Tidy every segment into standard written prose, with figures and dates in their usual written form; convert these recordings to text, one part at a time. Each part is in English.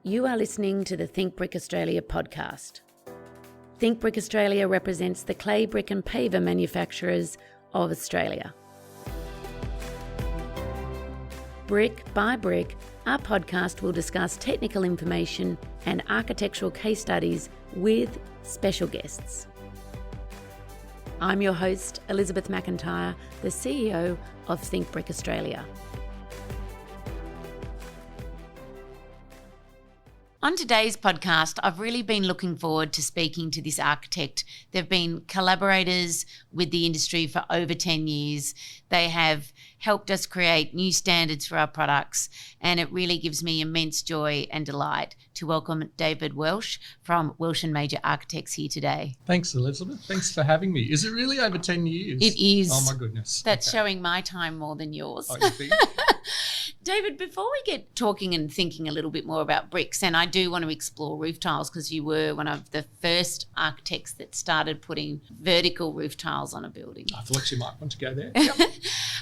You are listening to the Think Brick Australia podcast. Think Brick Australia represents the clay, brick and paver manufacturers of Australia. Brick by brick, our podcast will discuss technical information and architectural case studies with special guests. I'm your host, Elizabeth McIntyre, the CEO of Think Brick Australia. On today's podcast, I've really been looking forward to speaking to this architect. They've been collaborators with the industry for over 10 years. They have helped us create new standards for our products, and it really gives me immense joy and delight to welcome David Welsh from Welsh Major Architects here today. Thanks, Elizabeth. Thanks for having me. Is it really over 10 years? It is. Oh, my goodness. That's showing my time more than yours. Oh, you think? David, before we get talking and thinking a little bit more about bricks, and I do want to explore roof tiles because you were one of the first architects that started putting vertical roof tiles on a building. I thought you might want to go there. Yep.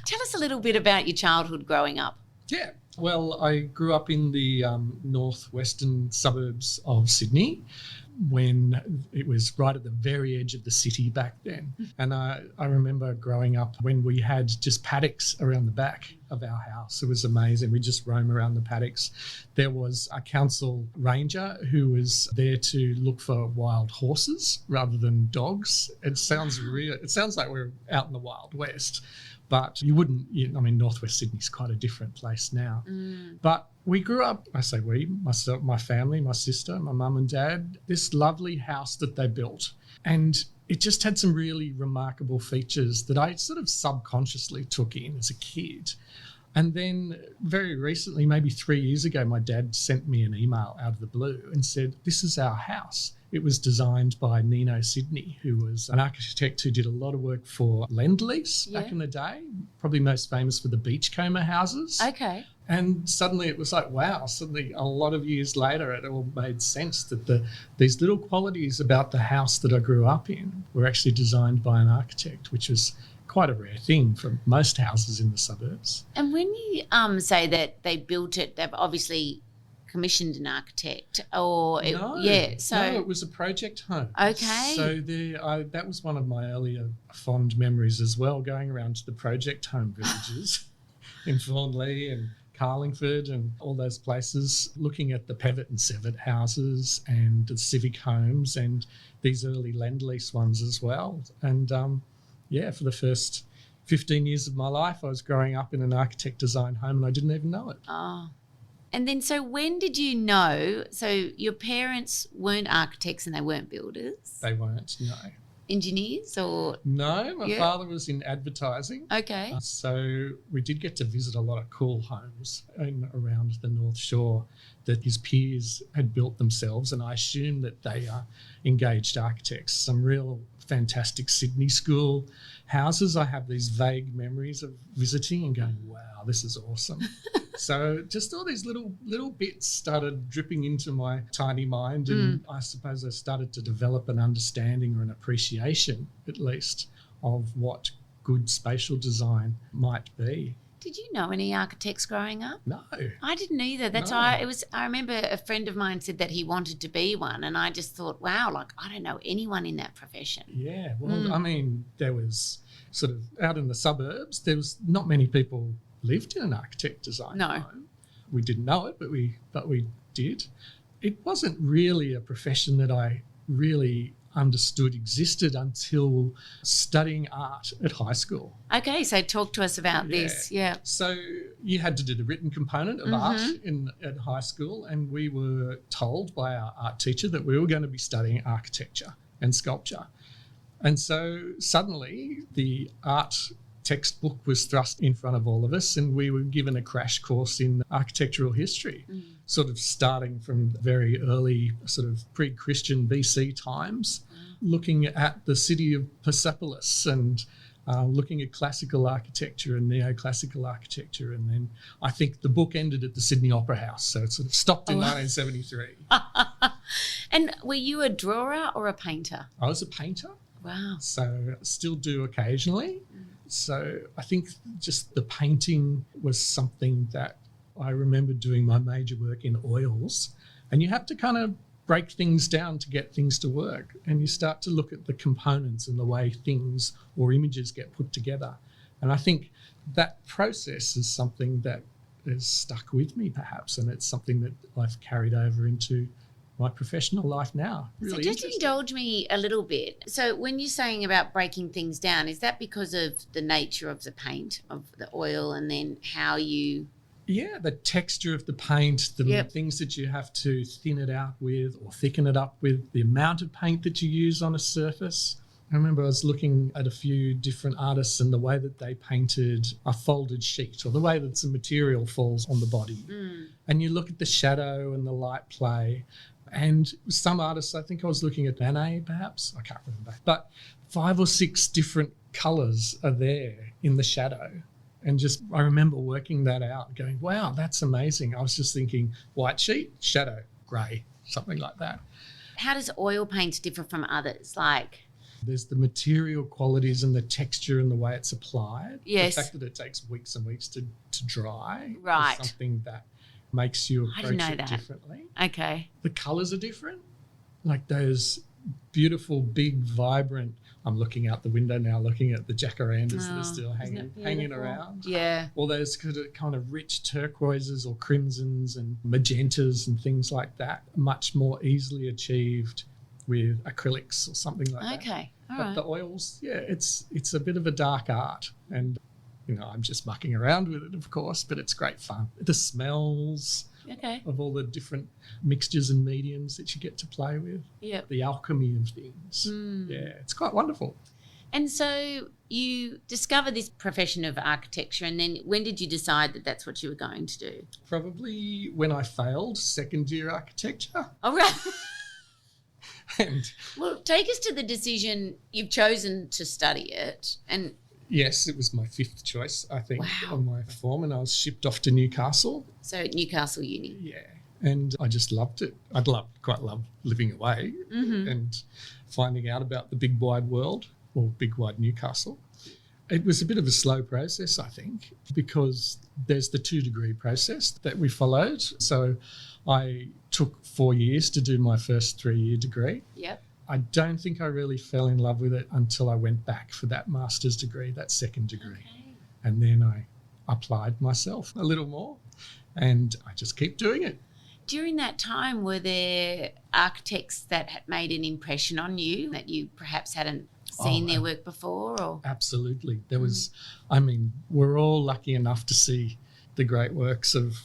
Tell us a little bit about your childhood growing up. Yeah. Well, I grew up in the northwestern suburbs of Sydney when it was right at the very edge of the city back then. And I remember growing up when we had just paddocks around the back of our house. It was amazing. We just roam around the paddocks. There was a council ranger who was there to look for wild horses rather than dogs. It sounds like we're out in the Wild West. But you wouldn't, Northwest Sydney's quite a different place now. But we grew up, I say we, myself, my family, my sister, my mum and dad, this lovely house that they built. And it just had some really remarkable features that I sort of subconsciously took in as a kid. And then very recently, maybe 3 years ago, my dad sent me an email out of the blue and said, "This is our house." It was designed by Nino Sidney, who was an architect who did a lot of work for Lend-Lease back in the day, probably most famous for the Beachcomber houses. Okay. And suddenly it was like, wow, suddenly a lot of years later it all made sense that these little qualities about the house that I grew up in were actually designed by an architect, which was quite a rare thing for most houses in the suburbs. And when you say that they built it, they've obviously commissioned an architect or No, it was a project home. Okay. So that was one of my earlier fond memories as well, going around to the project home villages in Thornley and Carlingford and all those places, looking at the Pevitt and Sevitt houses and the civic homes and these early Lend-Lease ones as well. And for the first 15 years of my life, I was growing up in an architect designed home and I didn't even know it. Oh. And then so when did you know, so your parents weren't architects and they weren't builders? They weren't, no. Engineers or? No, my father was in advertising. Okay. So we did get to visit a lot of cool homes around the North Shore that his peers had built themselves, and I assume that they are engaged architects. Some real fantastic Sydney School houses. I have these vague memories of visiting and going, wow, this is awesome. So just all these little bits started dripping into my tiny mind, and I suppose I started to develop an understanding or an appreciation, at least, of what good spatial design might be. Did you know any architects growing up? No. I didn't either. That's why I remember a friend of mine said that he wanted to be one, and I just thought, wow, I don't know anyone in that profession. Yeah, well, there was sort of out in the suburbs, there was not many people lived in an architect design home. We didn't know it, but we did. It wasn't really a profession that I really understood existed until studying art at high school. Okay, so talk to us about this. Yeah. So you had to do the written component of art at high school, and we were told by our art teacher that we were going to be studying architecture and sculpture. And so suddenly the art textbook was thrust in front of all of us, and we were given a crash course in architectural history, sort of starting from very early sort of pre-Christian BC times, looking at the city of Persepolis and looking at classical architecture and neoclassical architecture. And then I think the book ended at the Sydney Opera House, so it sort of stopped in 1973. And were you a drawer or a painter? I was a painter. Wow. So still do occasionally. So I think just the painting was something that I remember doing my major work in oils And you have to kind of break things down to get things to work. And you start to look at the components and the way things or images get put together. And I think that process is something that is stuck with me perhaps, and it's something that I've carried over into my professional life now. Really so just indulge me a little bit. So when you're saying about breaking things down, is that because of the nature of the paint, of the oil, and then how you... Yeah, the texture of the paint, the things that you have to thin it out with or thicken it up with, the amount of paint that you use on a surface. I remember I was looking at a few different artists and the way that they painted a folded sheet, or the way that some material falls on the body. And you look at the shadow and the light play. And some artists, I think I was looking at Manet perhaps, I can't remember, but 5 or 6 different colours are there in the shadow. And just, I remember working that out, going, wow, that's amazing. I was just thinking white sheet, shadow, grey, something like that. How does oil paint differ from others? Like... There's the material qualities and the texture and the way it's applied. Yes. The fact that it takes weeks and weeks to dry right. is something that makes you approach it differently. Okay. The colours are different. Like those beautiful, big, vibrant... I'm looking out the window now, looking at the jacarandas that are still hanging around. Yeah. All those kind of rich turquoises or crimsons and magentas and things like that, much more easily achieved with acrylics or something like that. Okay, all but right. The oils, it's a bit of a dark art, and I'm just mucking around with it, of course, but it's great fun. The smells of all the different mixtures and mediums that you get to play with. Yep. The alchemy of things. Yeah, it's quite wonderful. And so you discover this profession of architecture, and then when did you decide that that's what you were going to do? Probably when I failed second year architecture. Oh, right. And well, take us to the decision. You've chosen to study it, and yes, it was my 5th choice, I think, on my form, and I was shipped off to Newcastle. So Newcastle Uni. Yeah, and I just loved it. Quite love living away and finding out about the big wide world, or big wide Newcastle. It was a bit of a slow process, I think, because there's the 2-degree process that we followed. So I took 4 years to do my first 3-year degree. Yep. I don't think I really fell in love with it until I went back for that master's degree, that 2nd degree. Okay. And then I applied myself a little more, and I just keep doing it. During that time, were there architects that had made an impression on you that you perhaps hadn't seen their work before? Or absolutely. There was, we're all lucky enough to see the great works of,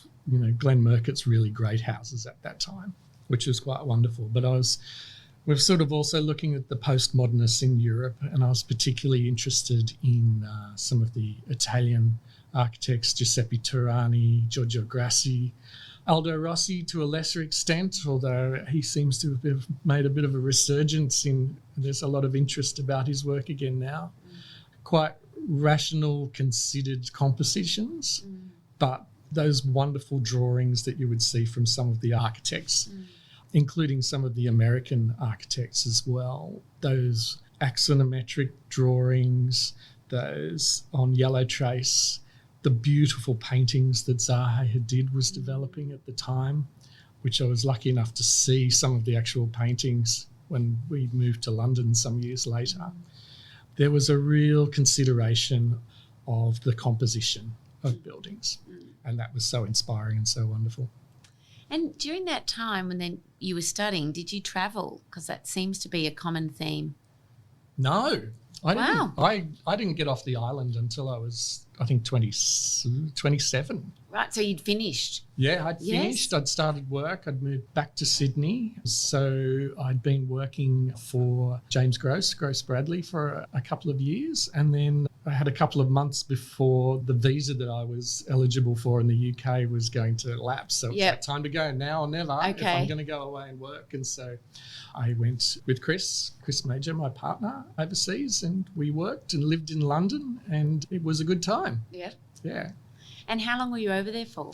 Glenn Murcutt's really great houses at that time, which was quite wonderful. But we're sort of also looking at the postmodernists in Europe, and I was particularly interested in some of the Italian architects, Giuseppe Turani, Giorgio Grassi, Aldo Rossi to a lesser extent, although he seems to have made a bit of a resurgence there's a lot of interest about his work again now. Quite rational, considered compositions, but those wonderful drawings that you would see from some of the architects, including some of the American architects as well. Those axonometric drawings, those on yellow trace, the beautiful paintings that Zaha Hadid was developing at the time, which I was lucky enough to see some of the actual paintings when we moved to London some years later. There was a real consideration of the composition of buildings, and that was so inspiring and so wonderful. And during that time when then you were studying, did you travel? Because that seems to be a common theme. No, I didn't get off the island until I was, I think, 27. Right, so you'd finished. Yeah, I'd finished. I'd started work. I'd moved back to Sydney. So I'd been working for James Gross Bradley, for a couple of years. And then I had a couple of months before the visa that I was eligible for in the UK was going to lapse. So it's like, time to go, now or never, if I'm going to go away and work. And so I went with Chris Major, my partner, overseas, and we worked and lived in London, and it was a good time. Yeah. Yeah. And how long were you over there for?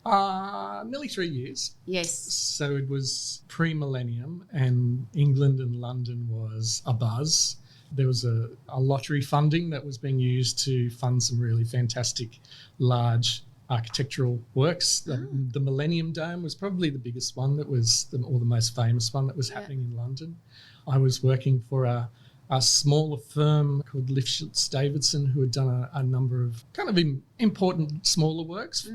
Nearly 3 years. Yes. So it was pre-millennium, and England and London was abuzz. There was a lottery funding that was being used to fund some really fantastic large architectural works. The Millennium Dome was probably the biggest one that was, or the most famous one that was happening in London. I was working for a smaller firm called Lifshitz Davidson, who had done a number of kind of important smaller works,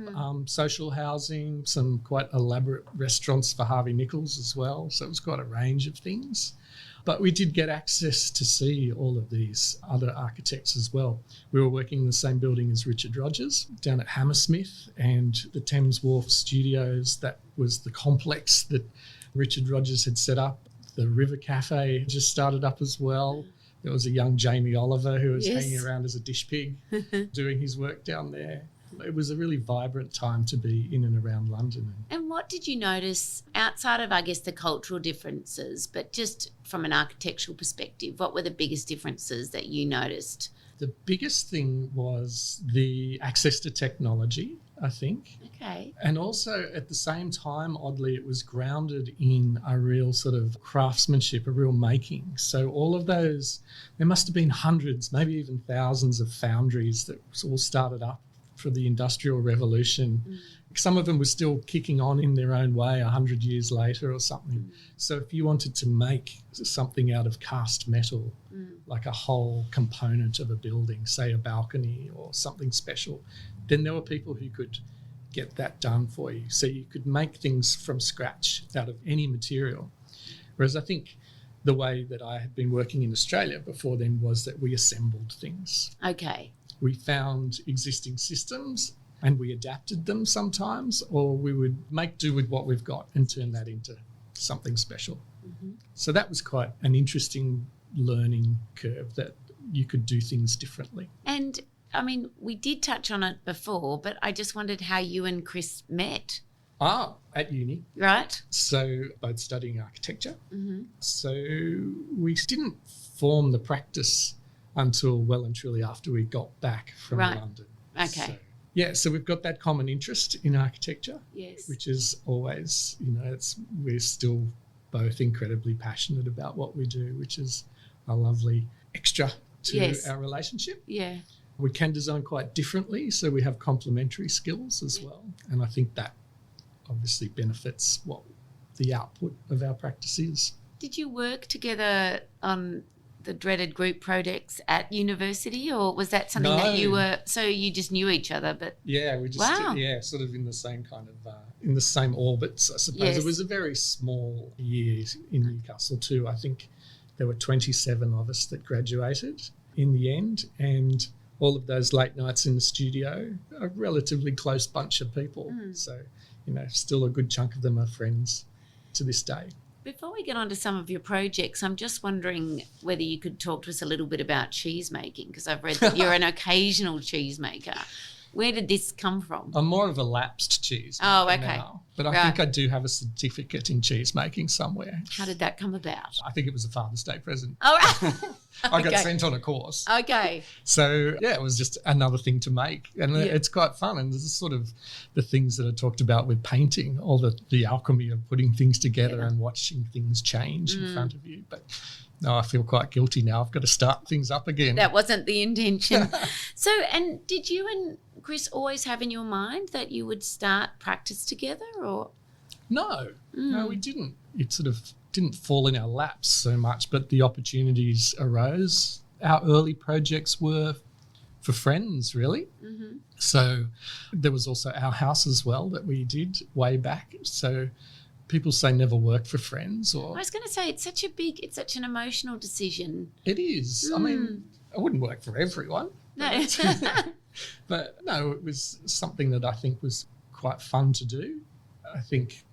social housing, some quite elaborate restaurants for Harvey Nichols as well. So it was quite a range of things. But we did get access to see all of these other architects as well. We were working in the same building as Richard Rogers down at Hammersmith, and the Thames Wharf Studios, that was the complex that Richard Rogers had set up. The River Cafe just started up as well. There was a young Jamie Oliver who was hanging around as a dish pig doing his work down there. It was a really vibrant time to be in and around London. And what did you notice outside of, I guess, the cultural differences, but just from an architectural perspective, what were the biggest differences that you noticed? The biggest thing was the access to technology, I think. Okay. And also at the same time, oddly, it was grounded in a real sort of craftsmanship, a real making. So all of those, there must have been hundreds, maybe even thousands of foundries that all started up for the Industrial Revolution. Some of them were still kicking on in their own way 100 years later or something. So if you wanted to make something out of cast metal, like a whole component of a building, say a balcony or something special, then there were people who could get that done for you. So you could make things from scratch out of any material. Whereas I think the way that I had been working in Australia before then was that we assembled things. Okay. We found existing systems and we adapted them sometimes, or we would make do with what we've got and turn that into something special. So that was quite an interesting learning curve, that you could do things differently. And, I mean, we did touch on it before, but I just wondered how you and Chris met. At uni. Right. So both studying architecture. So we didn't form the practice until well and truly after we got back from London. Okay. So we've got that common interest in architecture. Yes. Which is always, we're still both incredibly passionate about what we do, which is a lovely extra to our relationship. Yeah. We can design quite differently, so we have complementary skills as well. And I think that obviously benefits what the output of our practice is. Did you work together on the dreaded group projects at university, or was that something that you were, so you just knew each other? But yeah, we just sort of in the same kind of in the same orbits, I suppose. Yes. It was a very small year in Newcastle too. I think there were 27 of us that graduated in the end, and all of those late nights in the studio, a relatively close bunch of people. So, still a good chunk of them are friends to this day. Before we get on to some of your projects, I'm just wondering whether you could talk to us a little bit about cheese making, because I've read that you're an occasional cheese maker. Where did this come from? I'm more of a lapsed cheese maker now, but I think I do have a certificate in cheese making somewhere. How did that come about? I think it was a Father's Day present. Oh, right. I got sent on a course. Okay. So, it was just another thing to make. And it's quite fun. And this is sort of the things that are talked about with painting, all the alchemy of putting things together and watching things change in front of you. But no, I feel quite guilty now. I've got to start things up again. That wasn't the intention. So, and did you and Chris always have in your mind that you would start practice together, or? No, we didn't. It sort of didn't fall in our laps so much, but the opportunities arose. Our early projects were for friends, really. So there was also our house as well that we did way back. So people say never work for friends. Or I was going to say, it's such an emotional decision. It is. I mean, I wouldn't work for everyone. No. But no, it was something that I think was quite fun to do. I think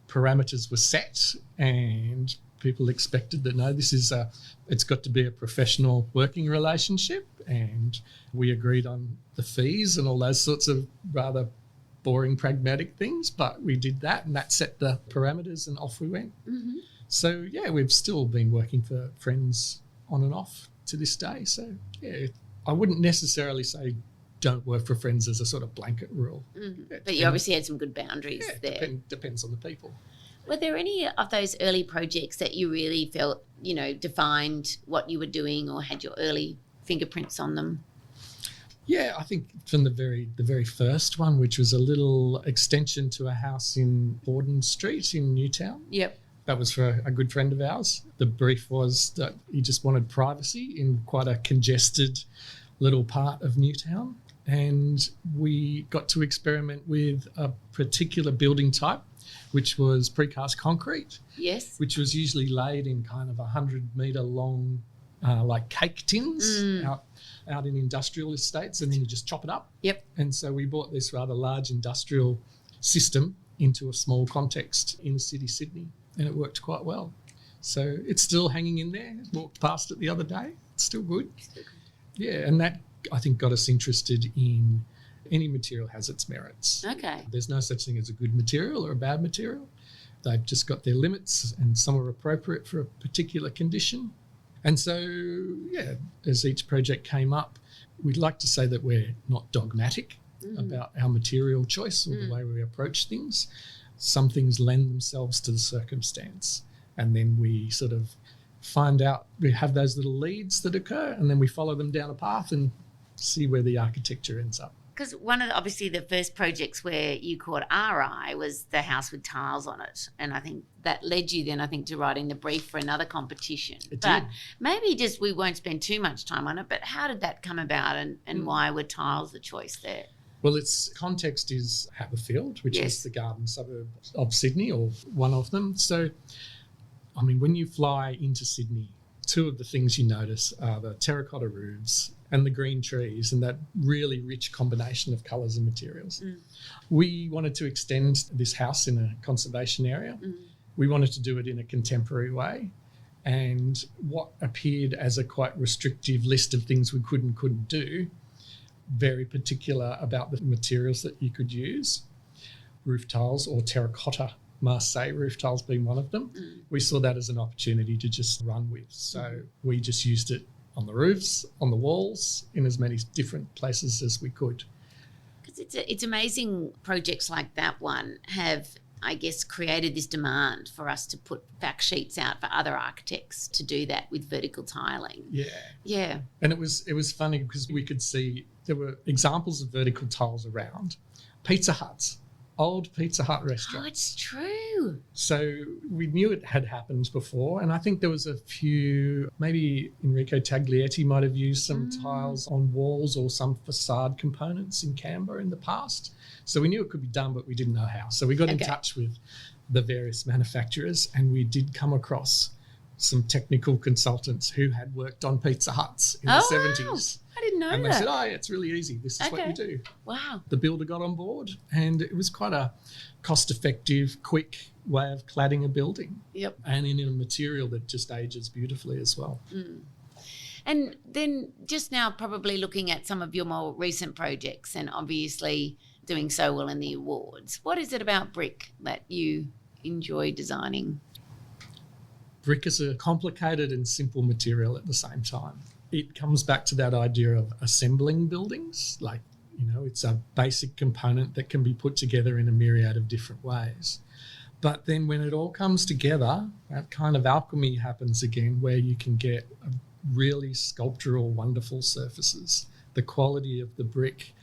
parameters were set and people expected that, no, it's got to be a professional working relationship, and we agreed on the fees and all those sorts of rather boring pragmatic things, but we did that and that set the parameters and off we went. So, we've still been working for friends on and off to this day. So, I wouldn't necessarily say don't work for friends as a sort of blanket rule. But you obviously had some good boundaries there. Depends on the people. Were there any of those early projects that you really felt, defined what you were doing or had your early fingerprints on them? Yeah, I think from the very first one, which was a little extension to a house in Borden Street in Newtown. Yep. That was for a good friend of ours. The brief was that he just wanted privacy in quite a congested little part of Newtown. And we got to experiment with a particular building type, which was precast concrete. Yes. Which was usually laid in kind of 100-metre long, like cake tins out in industrial estates, and then you just chop it up. Yep. And so we brought this rather large industrial system into a small context in the city Sydney, and it worked quite well. So it's still hanging in there. Walked past it the other day. It's still good. Yeah, and that, I think, got us interested in any material has its merits. Okay. There's no such thing as a good material or a bad material. They've just got their limits, and some are appropriate for a particular condition. And so, yeah, as each project came up, we'd like to say that we're not dogmatic about our material choice or the way we approach things. Some things lend themselves to the circumstance, and then we sort of find out, we have those little leads that occur, and then we follow them down a path and see where the architecture ends up. Because one of obviously the first projects where you caught our eye was the house with tiles on it, and I think that led you then, I think, to writing the brief for another competition. It but did. Maybe just we won't spend too much time on it, but how did that come about, and why were tiles the choice there? Well, its context is Haberfield, which Yes. is the garden suburb of Sydney, or one of them. So, I mean, when you fly into Sydney, two of the things you notice are the terracotta roofs and the green trees, and that really rich combination of colours and materials. We wanted to extend this house in a conservation area. We wanted to do it in a contemporary way. And what appeared as a quite restrictive list of things we could and couldn't do, very particular about the materials that you could use, roof tiles or terracotta Marseille roof tiles being one of them. We saw that as an opportunity to just run with. So we just used it on the roofs, on the walls, in as many different places as we could. Because it's amazing projects like that one have, I guess, created this demand for us to put fact sheets out for other architects to do that with vertical tiling. Yeah. And it was funny because we could see there were examples of vertical tiles around. Pizza Huts, old Pizza Hut restaurant. Oh, it's true. So we knew it had happened before, and I think there was a few, maybe Enrico Taglietti might have used some tiles on walls or some facade components in Canberra in the past. So we knew it could be done, but we didn't know how. So we got in touch with the various manufacturers, and we did come across some technical consultants who had worked on Pizza Huts in the 70s. I didn't know and that. they said, it's really easy. This is what you do. Wow. The builder got on board, and it was quite a cost-effective, quick way of cladding a building. Yep. And in a material that just ages beautifully as well. And then just now probably looking at some of your more recent projects and obviously doing so well in the awards. What is it about brick that you enjoy designing? Brick is a complicated and simple material at the same time. It comes back to that idea of assembling buildings. Like, it's a basic component that can be put together in a myriad of different ways. But then when it all comes together, that kind of alchemy happens again, where you can get a really sculptural, wonderful surfaces. The quality of the brick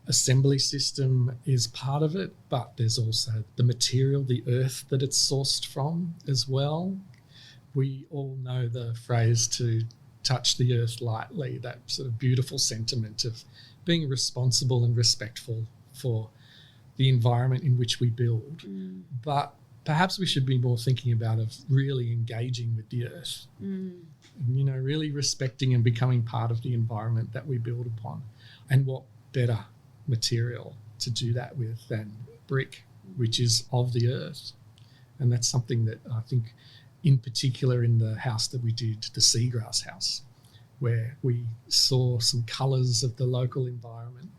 assembly system is part of it, but there's also the material, the earth that it's sourced from as well. We all know the phrase to touch the earth lightly, that sort of beautiful sentiment of being responsible and respectful for the environment in which we build. But perhaps we should be more thinking about of really engaging with the earth, and, really respecting and becoming part of the environment that we build upon. And what better material to do that with than brick, which is of the earth. And that's something that I think, in particular in the house that we did, the Seagrass house, where we saw some colours of the local environment,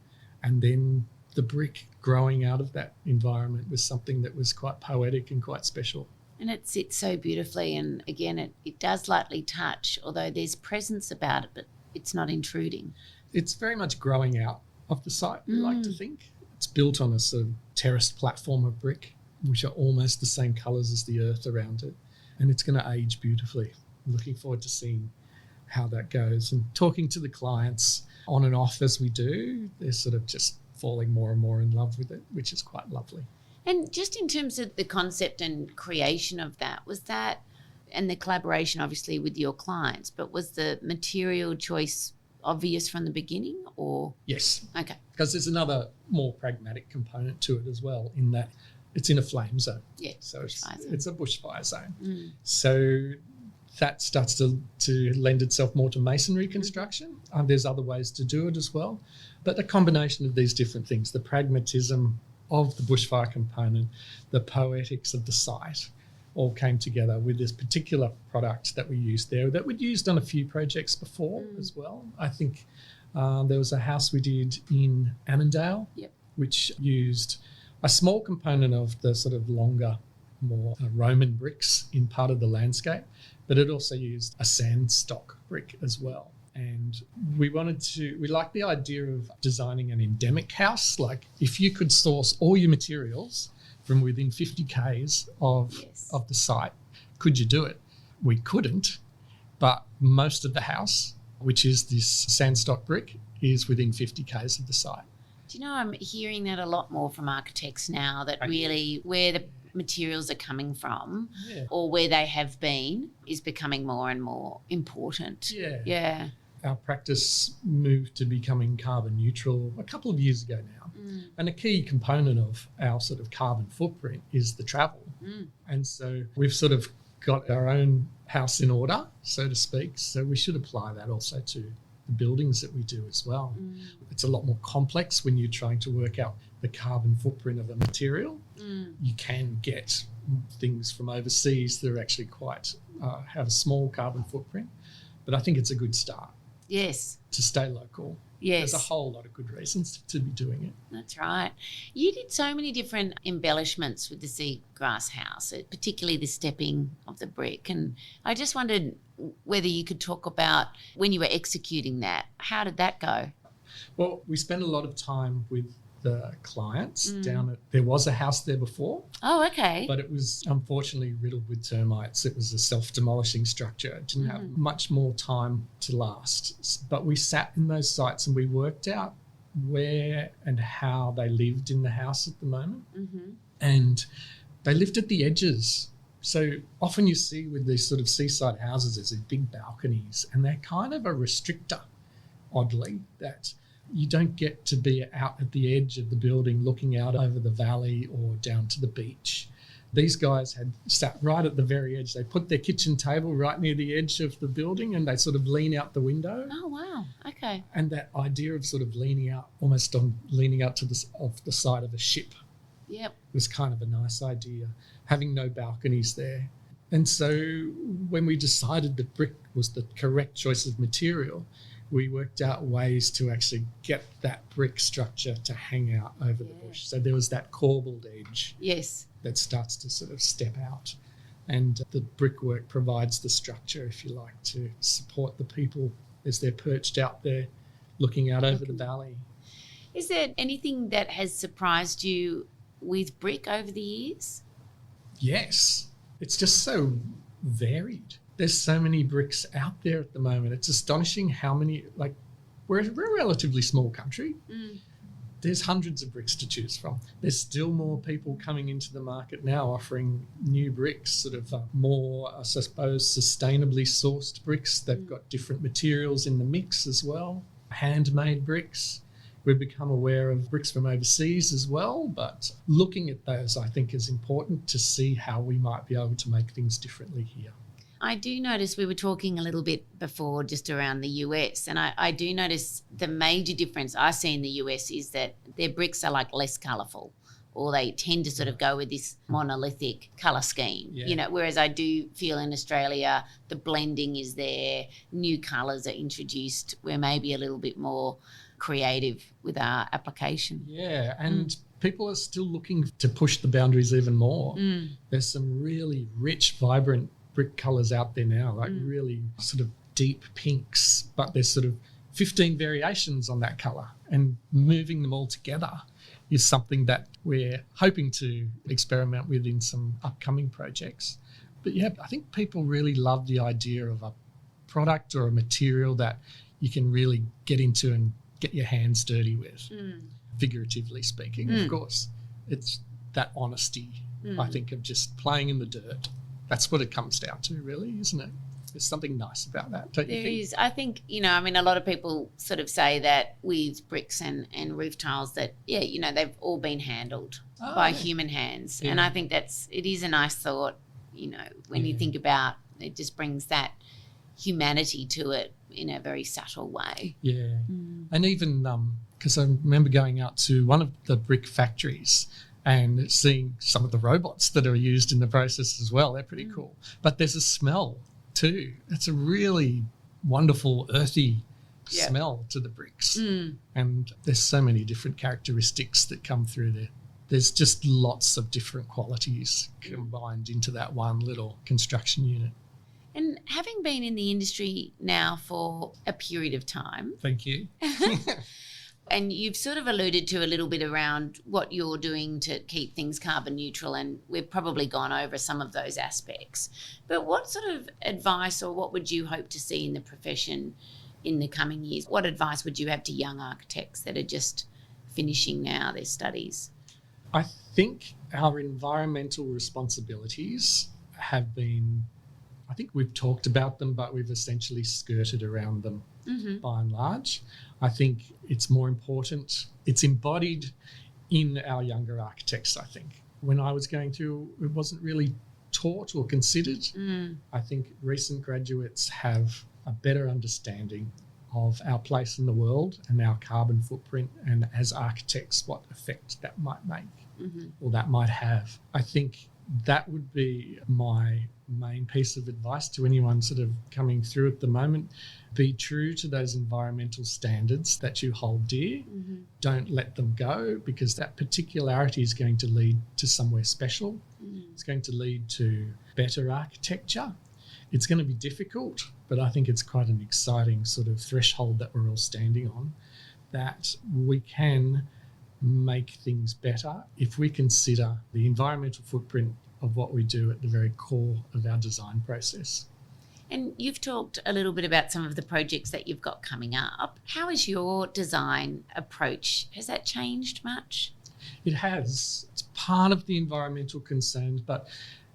and then the brick growing out of that environment was something that was quite poetic and quite special. And it sits so beautifully, and again, it does lightly touch, although there's presence about it, but it's not intruding. It's very much growing out of the site, we like to think. It's built on a sort of terraced platform of brick, which are almost the same colours as the earth around it. And it's going to age beautifully. I'm looking forward to seeing how that goes. And talking to the clients on and off as we do, they're sort of just falling more and more in love with it, which is quite lovely. And just in terms of the concept and creation of that, and the collaboration obviously with your clients, but was the material choice obvious from the beginning or? Yes. Okay. Because there's another more pragmatic component to it as well, in that it's in a flame zone. Yeah. So it's a bushfire zone. Mm. So that starts to lend itself more to masonry construction. There's other ways to do it as well. But the combination of these different things, the pragmatism of the bushfire component, the poetics of the site, all came together with this particular product that we used there, that we'd used on a few projects before as well. I think there was a house we did in Annandale, which used a small component of the sort of longer, more Roman bricks in part of the landscape, but it also used a sandstock brick as well. And we liked the idea of designing an endemic house. Like, if you could source all your materials from within 50 k's of the site, could you do it? We couldn't, but most of the house, which is this sandstock brick, is within 50 k's of the site. Do you know, I'm hearing that a lot more from architects now, that really where the materials are coming from or where they have been is becoming more and more important. Yeah. Our practice moved to becoming carbon neutral a couple of years ago now. And a key component of our sort of carbon footprint is the travel. And so we've sort of got our own house in order, so to speak. So we should apply that also to the buildings that we do as well. It's a lot more complex when you're trying to work out the carbon footprint of a material. You can get things from overseas that are actually quite have a small carbon footprint. But I think it's a good start. Yes. To stay local. Yes. There's a whole lot of good reasons to be doing it. That's right. You did so many different embellishments with the seagrass house, particularly the stepping of the brick. And I just wondered whether you could talk about when you were executing that, how did that go? Well, we spent a lot of time with the clients there was a house there before. Oh, okay. But it was unfortunately riddled with termites. It was a self-demolishing structure. It didn't have much more time to last. But we sat in those sites and we worked out where and how they lived in the house at the moment. And they lived at the edges. So often you see with these sort of seaside houses, there's these big balconies, and they're kind of a restrictor, oddly, that you don't get to be out at the edge of the building looking out over the valley or down to the beach. These guys had sat right at the very edge. They put their kitchen table right near the edge of the building and they sort of lean out the window. Oh, wow. Okay. And that idea of sort of leaning out, almost on leaning out to the side of a ship was kind of a nice idea, having no balconies there. And so when we decided that brick was the correct choice of material, we worked out ways to actually get that brick structure to hang out over the bush. So there was that corbelled edge that starts to sort of step out. And the brickwork provides the structure, if you like, to support the people as they're perched out there looking out over the valley. Is there anything that has surprised you with brick over the years? Yes. It's just so varied. There's so many bricks out there at the moment. It's astonishing how many, like, we're a relatively small country. There's hundreds of bricks to choose from. There's still more people coming into the market now offering new bricks, sort of more, I suppose, sustainably sourced bricks. They've got different materials in the mix as well, handmade bricks. We've become aware of bricks from overseas as well, but looking at those, I think, is important to see how we might be able to make things differently here. I do notice we were talking a little bit before just around the US, and I do notice the major difference I see in the US is that their bricks are like less colourful, or they tend to sort of go with this monolithic colour scheme, you know, whereas I do feel in Australia the blending is there, new colours are introduced, we're maybe a little bit more creative with our application. Yeah, and people are still looking to push the boundaries even more. There's some really rich, vibrant brick colours out there now, like really sort of deep pinks, but there's sort of 15 variations on that colour, and moving them all together is something that we're hoping to experiment with in some upcoming projects. But yeah, I think people really love the idea of a product or a material that you can really get into and get your hands dirty with, figuratively speaking, of course. It's that honesty, I think, of just playing in the dirt. That's what it comes down to, really, isn't it? There's something nice about that, don't you think? There is. I think, a lot of people sort of say that with bricks and roof tiles that, they've all been handled by human hands. Yeah. And I think it is a nice thought, when you think about it, just brings that humanity to it in a very subtle way. Yeah. And even because I remember going out to one of the brick factories and seeing some of the robots that are used in the process as well. They're pretty cool. But there's a smell too. It's a really wonderful, earthy smell to the bricks. And there's so many different characteristics that come through there. There's just lots of different qualities combined into that one little construction unit. And having been in the industry now for a period of time. Thank you. And you've sort of alluded to a little bit around what you're doing to keep things carbon neutral, and we've probably gone over some of those aspects. But what sort of advice, or what would you hope to see in the profession in the coming years? What advice would you have to young architects that are just finishing now their studies? I think our environmental responsibilities have been, I think we've talked about them, but we've essentially skirted around them by and large. I think it's more important. It's embodied in our younger architects, I think. When I was going through, it wasn't really taught or considered. I think recent graduates have a better understanding of our place in the world and our carbon footprint, and as architects, what effect that might make or that might have. I think that would be my main piece of advice to anyone sort of coming through at the moment. Be true to those environmental standards that you hold dear. Don't let them go, because that particularity is going to lead to somewhere special. It's going to lead to better architecture. It's going to be difficult, but I think it's quite an exciting sort of threshold that we're all standing on, that we can make things better if we consider the environmental footprint of what we do at the very core of our design process. And you've talked a little bit about some of the projects that you've got coming up. How is your design approach? Has that changed much? It has. It's part of the environmental concerns, but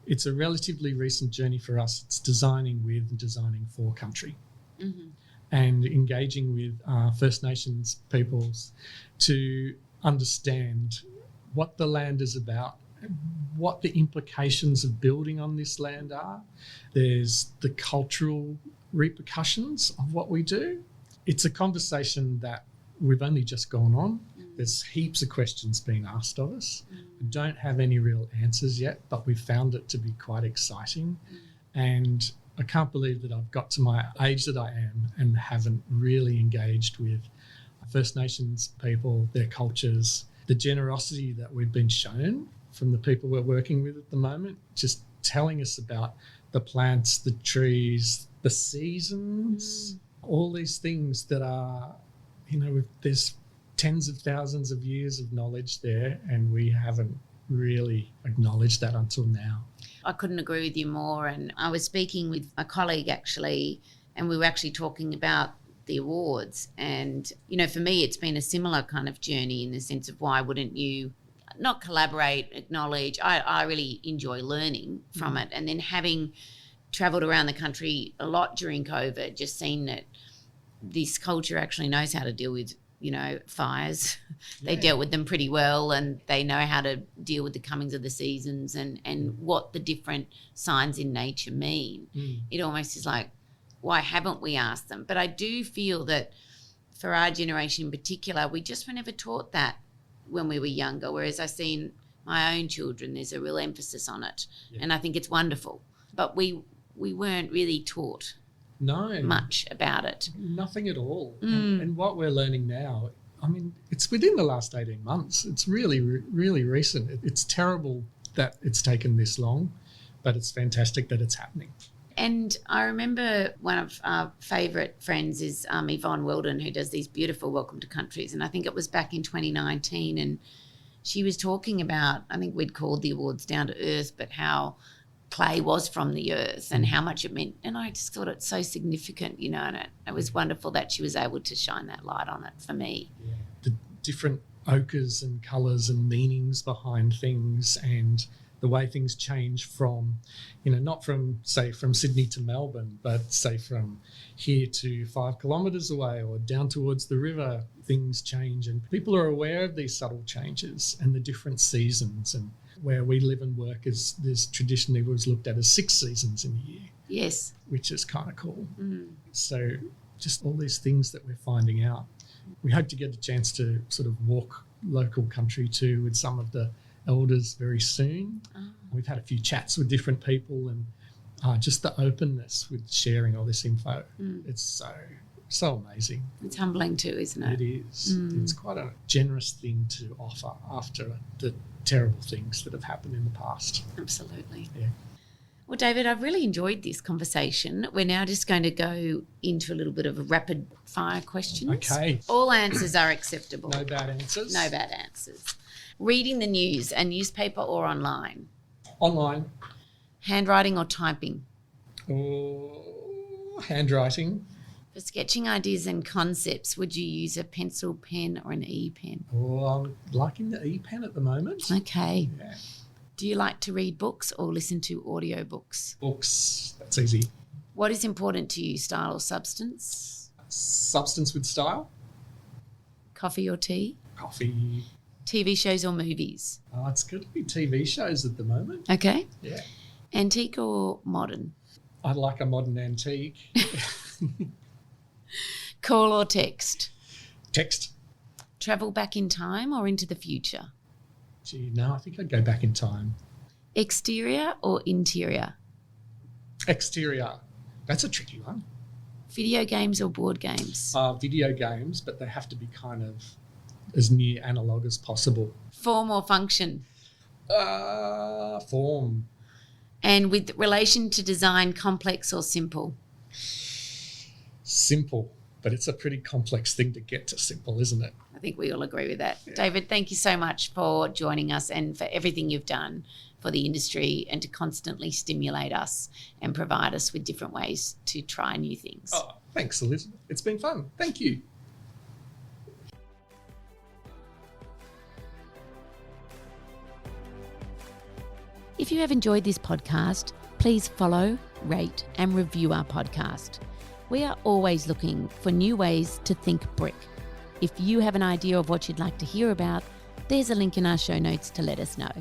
it's a relatively recent journey for us. It's designing with and designing for country and engaging with First Nations peoples to understand what the land is about, what the implications of building on this land are. There's the cultural repercussions of what we do. It's a conversation that we've only just gone on. There's heaps of questions being asked of us. We don't have any real answers yet, but we've found it to be quite exciting. And I can't believe that I've got to my age that I am and haven't really engaged with First Nations people, their cultures, the generosity that we've been shown from the people we're working with at the moment, just telling us about the plants, the trees, the seasons, all these things that are, there's tens of thousands of years of knowledge there, and we haven't really acknowledged that until now. I couldn't agree with you more. And I was speaking with a colleague actually, and we were actually talking about the awards. And, for me, it's been a similar kind of journey in the sense of why wouldn't you not collaborate, acknowledge. I really enjoy learning from it. And then having travelled around the country a lot during COVID, just seeing that this culture actually knows how to deal with, fires. They dealt with them pretty well, and they know how to deal with the comings of the seasons and what the different signs in nature mean. It almost is like, why haven't we asked them? But I do feel that for our generation in particular, we just were never taught that when we were younger, whereas I see in my own children there's a real emphasis on it, and I think it's wonderful. But we weren't really taught much about it. Nothing at all. And what we're learning now, it's within the last 18 months. It's really, really recent. It's terrible that it's taken this long, but it's fantastic that it's happening. And I remember one of our favourite friends is Yvonne Weldon, who does these beautiful Welcome to Countries. And I think it was back in 2019. And she was talking about, I think we'd called the awards Down to Earth, but how clay was from the earth and how much it meant. And I just thought it's so significant, you know, and it was wonderful that she was able to shine that light on it for me. Yeah. The different ochres and colours and meanings behind things, and the way things change from, you know, not from, say, from Sydney to Melbourne, but say from here to 5 kilometres away or down towards the river, things change, and people are aware of these subtle changes and the different seasons. And where we live and work is there's traditionally was looked at as 6 seasons in a year. Yes. Which is kind of cool. So just all these things that we're finding out. We hope to get a chance to sort of walk local country too with some of the elders very soon. We've had a few chats with different people, and just the openness with sharing all this info. It's so amazing. It's humbling too, isn't it? It is. It's quite a generous thing to offer after the terrible things that have happened in the past. Absolutely. Yeah. Well, David, I've really enjoyed this conversation. We're now just going to go into a little bit of a rapid fire questions. Okay. All answers are acceptable. No bad answers. No bad answers. Reading the news, a newspaper or online? Online. Handwriting or typing? Oh, handwriting. For sketching ideas and concepts, would you use a pencil, pen or an e-pen? Oh, I'm liking the e-pen at the moment. Okay. Yeah. Do you like to read books or listen to audiobooks? Books, that's easy. What is important to you, style or substance? Substance with style. Coffee or tea? Coffee. TV shows or movies? Oh, it's good to be TV shows at the moment. Okay. Yeah. Antique or modern? I like a modern antique. Call or text? Text. Travel back in time or into the future? Gee, no, I think I'd go back in time. Exterior or interior? Exterior. That's a tricky one. Video games or board games? Video games, but they have to be kind of as near analog as possible. Form or function? Form. And with relation to design, complex or simple? Simple, but it's a pretty complex thing to get to simple, isn't it? I think we all agree with that. Yeah. David, thank you so much for joining us and for everything you've done for the industry and to constantly stimulate us and provide us with different ways to try new things. Oh, thanks, Elizabeth. It's been fun. Thank you. If you have enjoyed this podcast, please follow, rate and review our podcast. We are always looking for new ways to think brick. If you have an idea of what you'd like to hear about, there's a link in our show notes to let us know.